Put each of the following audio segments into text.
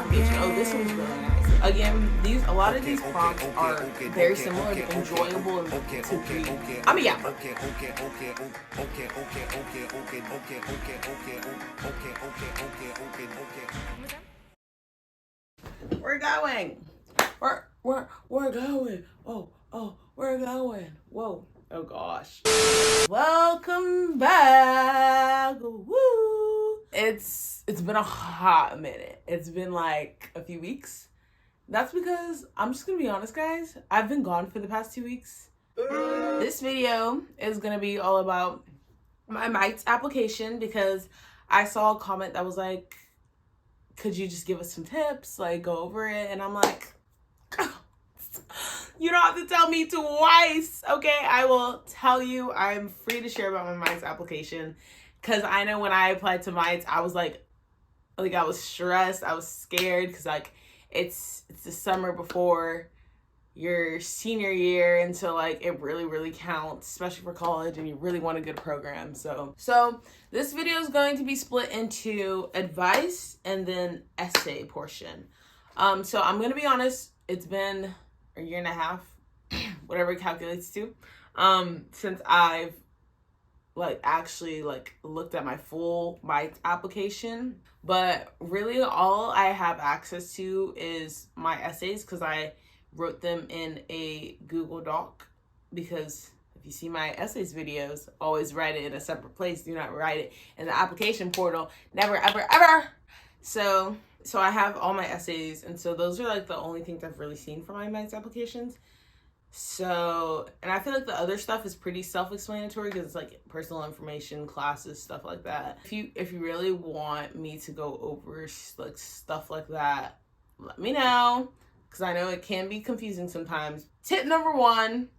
application. Oh, this one's really nice. Again, a lot of these prompts are very similar but enjoyable and to read. I'm a yapper. We're going. We're going. Oh, we're going. Whoa. Oh gosh. Welcome back. Woo. It's been a hot minute. It's been like a few weeks. That's because I'm just gonna be honest, guys. I've been gone for the past 2 weeks. This video is gonna be all about my MITES application because I saw a comment that was like, could you just give us some tips, like go over it? And I'm like, you don't have to tell me twice, okay? I will tell you. I'm free to share about my MITES application because I know when I applied to MITES, I was like I was stressed, I was scared because like it's the summer before your senior year, and so like it really counts, especially for college, and you really want a good program. So this video is going to be split into advice and then essay portion. So I'm gonna be honest, it's been a year and a half, whatever it calculates to, since I've actually looked at my full MITES application. But really all I have access to is my essays because I wrote them in a Google Doc, because if you see my essays videos, always write it in a separate place. Do not write it in the application portal. Never, ever. So I have all my essays, and so those are like the only things I've really seen for my MITES applications. So, and I feel like the other stuff is pretty self-explanatory because it's like personal information, classes, stuff like that. If you really want me to go over like stuff like that, let me know, because I know it can be confusing sometimes. Tip number 1,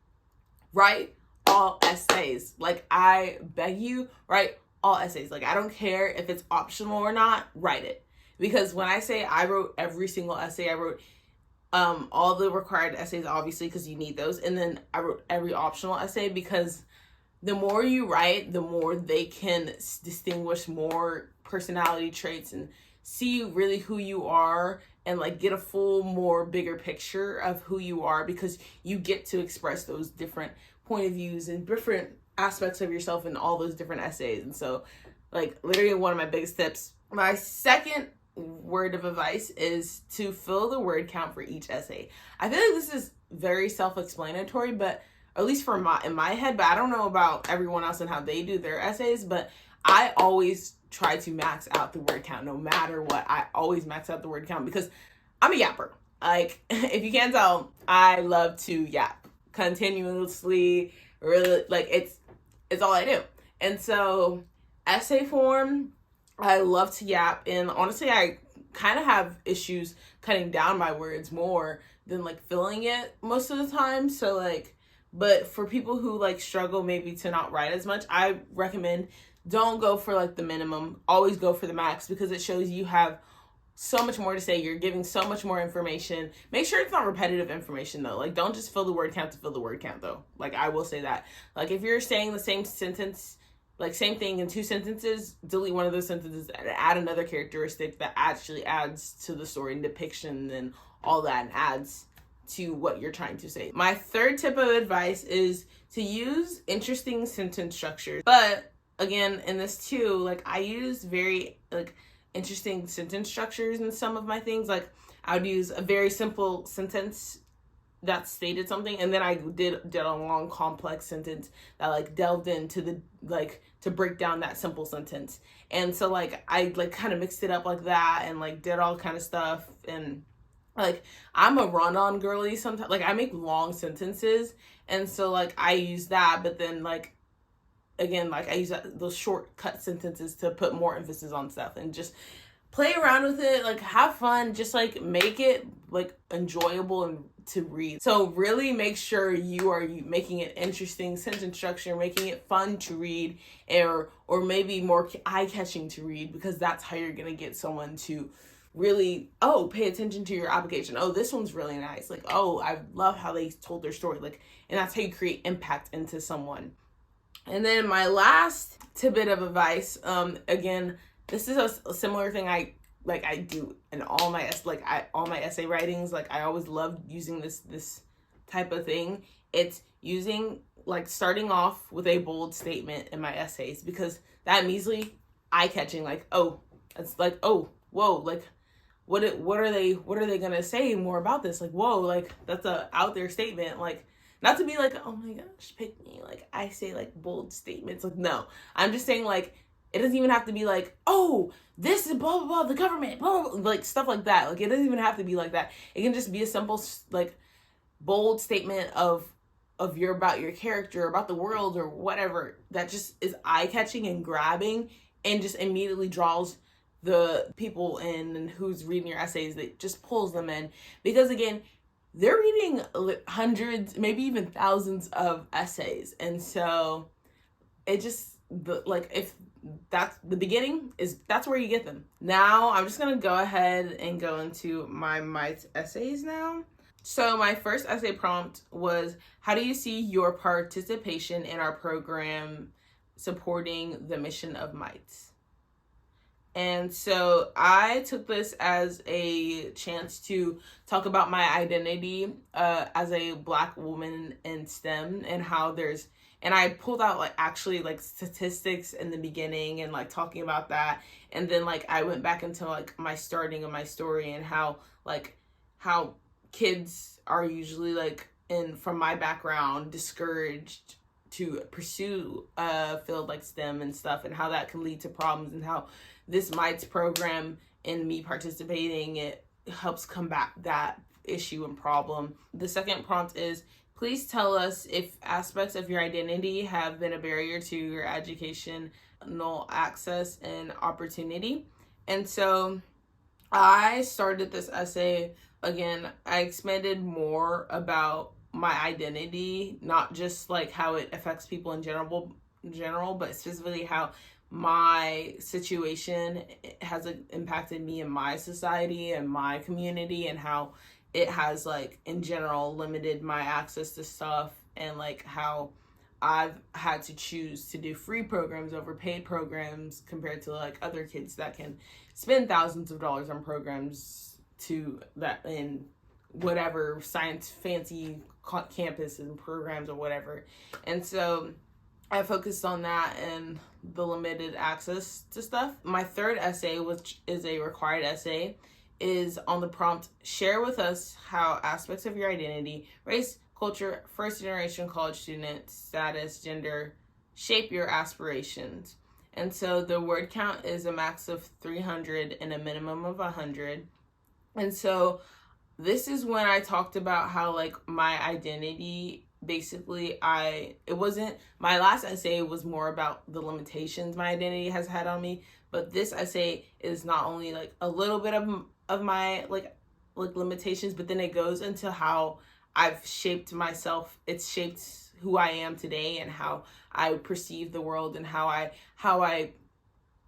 write all essays. Like, I beg you, write all essays. Like, I don't care if it's optional or not, write it. Because when I say I wrote every single essay, I wrote all the required essays, obviously, because you need those. And then I wrote every optional essay, because the more you write, the more they can distinguish more personality traits and see really who you are, and like get a full, more bigger picture of who you are, because you get to express those different point of views and different aspects of yourself in all those different essays. And so like literally one of my biggest tips. My second word of advice is to fill the word count for each essay. I feel like this is very self-explanatory, but at least in my head, but I don't know about everyone else and how they do their essays, but I always try to max out the word count no matter what. I always max out the word count because I'm a yapper. Like, if you can't tell, I love to yap continuously. Really, like it's all I do. And so essay form, I love to yap, and honestly, I kind of have issues cutting down my words more than like filling it most of the time. So like, but for people who like struggle maybe to not write as much, I recommend don't go for like the minimum. Always go for the max, because it shows you have so much more to say. You're giving so much more information. Make sure it's not repetitive information though. Like, don't just fill the word count to fill the word count though. Like, I will say that. Like, if you're saying the same sentence, like same thing in 2 sentences, delete one of those sentences and add another characteristic that actually adds to the story and depiction and all that, and adds to what you're trying to say. My third tip of advice is to use interesting sentence structures. But again, in this too, like I use very like interesting sentence structures in some of my things. Like I would use a very simple sentence that stated something, and then I did a long complex sentence that like delved into the like to break down that simple sentence. And so like I like kind of mixed it up like that, and like did all kind of stuff. And like I'm a run-on girly sometimes. Like I make long sentences, and so like I use that, but then like again, like I use those shortcut sentences to put more emphasis on stuff, and just play around with it, like have fun, just like make it like enjoyable and to read. So really make sure you are making it interesting sentence structure, making it fun to read, or maybe more eye-catching to read, because that's how you're gonna get someone to really pay attention to your application. Oh, this one's really nice. Like, oh, I love how they told their story. Like, and that's how you create impact into someone. And then my last tidbit of advice, again, this is a similar thing I like I do in all my all my essay writings. Like I always loved using this type of thing. It's using like starting off with a bold statement in my essays, because that immediately eye catching. Like, oh, it's like, oh, whoa, like what are they gonna say more about this? Like, whoa, like that's a out there statement. Like, not to be like, oh my gosh, pick me, like I say like bold statements. Like, no, I'm just saying, like, it doesn't even have to be like, oh, this is blah blah blah, the government, blah, blah, blah, like stuff like that. Like, it doesn't even have to be like that. It can just be a simple like bold statement of about your character, about the world, or whatever, that just is eye catching and grabbing, and just immediately draws the people in and who's reading your essays, that just pulls them in. Because again, they're reading hundreds, maybe even thousands of essays, and so it just, like, if that's the beginning, is that's where you get them. Now I'm just gonna go ahead and go into my MITES essays now. So my first essay prompt was, how do you see your participation in our program supporting the mission of MITES? And so I took this as a chance to talk about my identity as a Black woman in STEM, and how and I pulled out like actually like statistics in the beginning, and like talking about that. And then like I went back into like my starting of my story, and how kids are usually like, from my background, discouraged to pursue a field like STEM and stuff, and how that can lead to problems, and how this MITES program and me participating, it helps combat that issue and problem. The second prompt is, please tell us if aspects of your identity have been a barrier to your educational access and opportunity. And so I started this essay, again, I expanded more about my identity, not just like how it affects people in general, but specifically how my situation has impacted me in my society and my community, and how it has like in general limited my access to stuff, and like how I've had to choose to do free programs over paid programs, compared to like other kids that can spend thousands of dollars on programs to that in whatever science fancy campus and programs or whatever. And so I focused on that and the limited access to stuff. My third essay, which is a required essay, is on the prompt, share with us how aspects of your identity, race, culture, first generation college student status, gender, shape your aspirations. And so the word count is a max of 300 and a minimum of 100. And so this is when I talked about how like my identity, basically it wasn't, my last essay was more about the limitations my identity has had on me, but this essay is not only like a little bit of my like limitations, but then it goes into how I've shaped myself. It's shaped who I am today, and how I perceive the world, and how I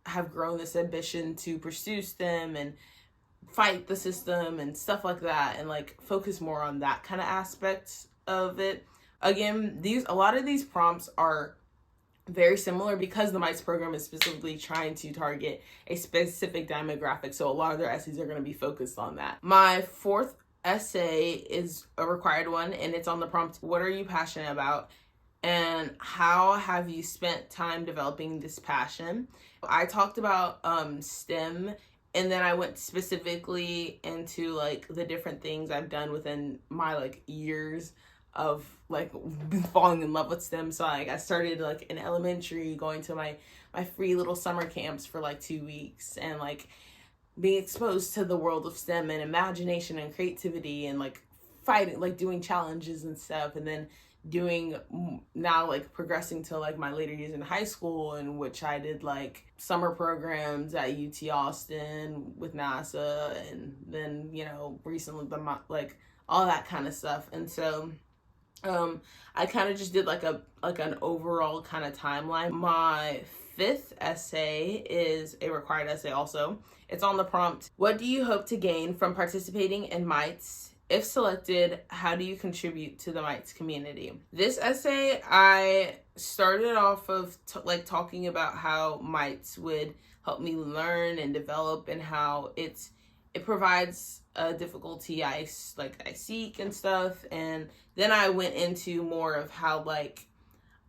have grown this ambition to pursue STEM and fight the system and stuff like that, and like focus more on that kind of aspect of it. Again, a lot of these prompts are very similar, because the MITES program is specifically trying to target a specific demographic, so a lot of their essays are going to be focused on that. My fourth essay is a required one, and it's on the prompt, what are you passionate about, and how have you spent time developing this passion? I talked about STEM, and then I went specifically into like the different things I've done within my like years of like falling in love with STEM. So like I started like in elementary, going to my free little summer camps for like 2 weeks, and like being exposed to the world of STEM and imagination and creativity, and like fighting, like doing challenges and stuff. And then doing now like progressing to like my later years in high school, in which I did like summer programs at UT Austin with NASA, and then, you know, recently like all that kind of stuff. And so I kind of just did like an overall kind of timeline. My fifth essay is a required essay also. It's on the prompt, what do you hope to gain from participating in MITES? If selected, how do you contribute to the MITES community? This essay, I started off of talking about how MITES would helped me learn and develop, and how it provides a difficulty I seek and stuff. And then I went into more of how like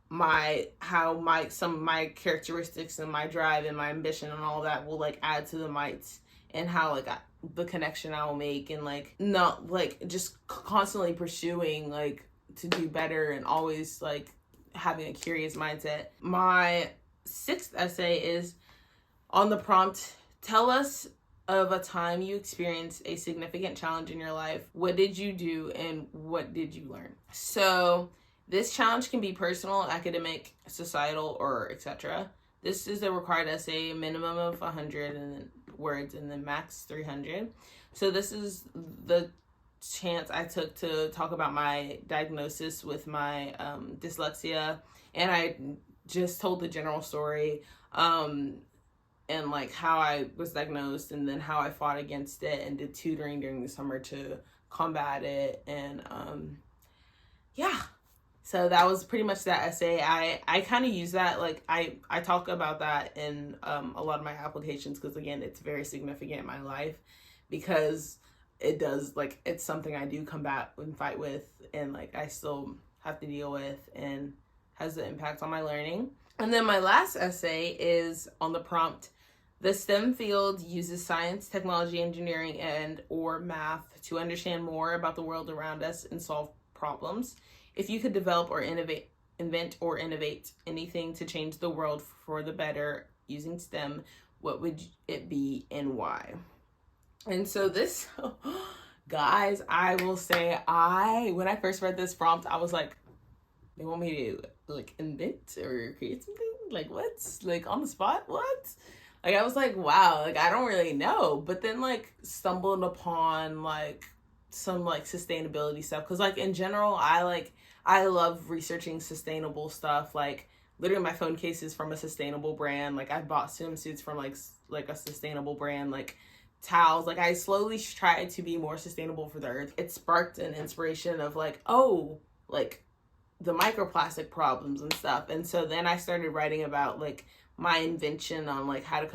some of my characteristics and my drive and my ambition and all that will like add to the mites, and how like the connection I will make, and like not like just constantly pursuing like to do better, and always like having a curious mindset. My 6th essay is on the prompt, tell us of a time you experienced a significant challenge in your life. What did you do and what did you learn? So this challenge can be personal, academic, societal, or etc. This is a required essay, a minimum of 100 words and then max 300. So this is the chance I took to talk about my diagnosis with my dyslexia, and I just told the general story, and like how I was diagnosed, and then how I fought against it and did tutoring during the summer to combat it. And yeah, so that was pretty much that essay. I kind of use that, like I talk about that in a lot of my applications, because again, it's very significant in my life, because it does, like, it's something I do combat and fight with, and like I still have to deal with, and has an impact on my learning. And then my last essay is on the prompt, the STEM field uses science, technology, engineering, and or math to understand more about the world around us and solve problems. If you could develop or invent or innovate anything to change the world for the better using STEM, what would it be and why? And so this, guys, I will say, when I first read this prompt, I was like, they want me to like invent or create something? Like what? Like on the spot? What? Like I was like, wow, like I don't really know. But then like stumbled upon like some like sustainability stuff. Cause like in general, I love researching sustainable stuff. Like literally my phone case is from a sustainable brand. Like I bought swimsuits from like a sustainable brand, like towels. Like I slowly tried to be more sustainable for the earth. It sparked an inspiration of like, oh, like the microplastic problems and stuff. And so then I started writing about like my invention on like how to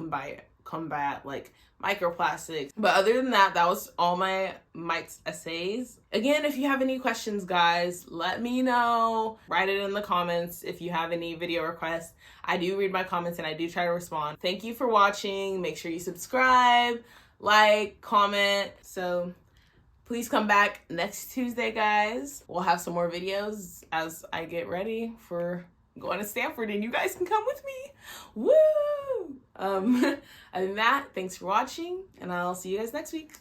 combat like microplastics. But other than that, that was all my MITES essays. Again, if you have any questions, guys, let me know. Write it in the comments if you have any video requests. I do read my comments and I do try to respond. Thank you for watching. Make sure you subscribe, like, comment. So please come back next Tuesday, guys. We'll have some more videos as I get ready for going to Stanford, and you guys can come with me. Woo! Other than that, thanks for watching, and I'll see you guys next week.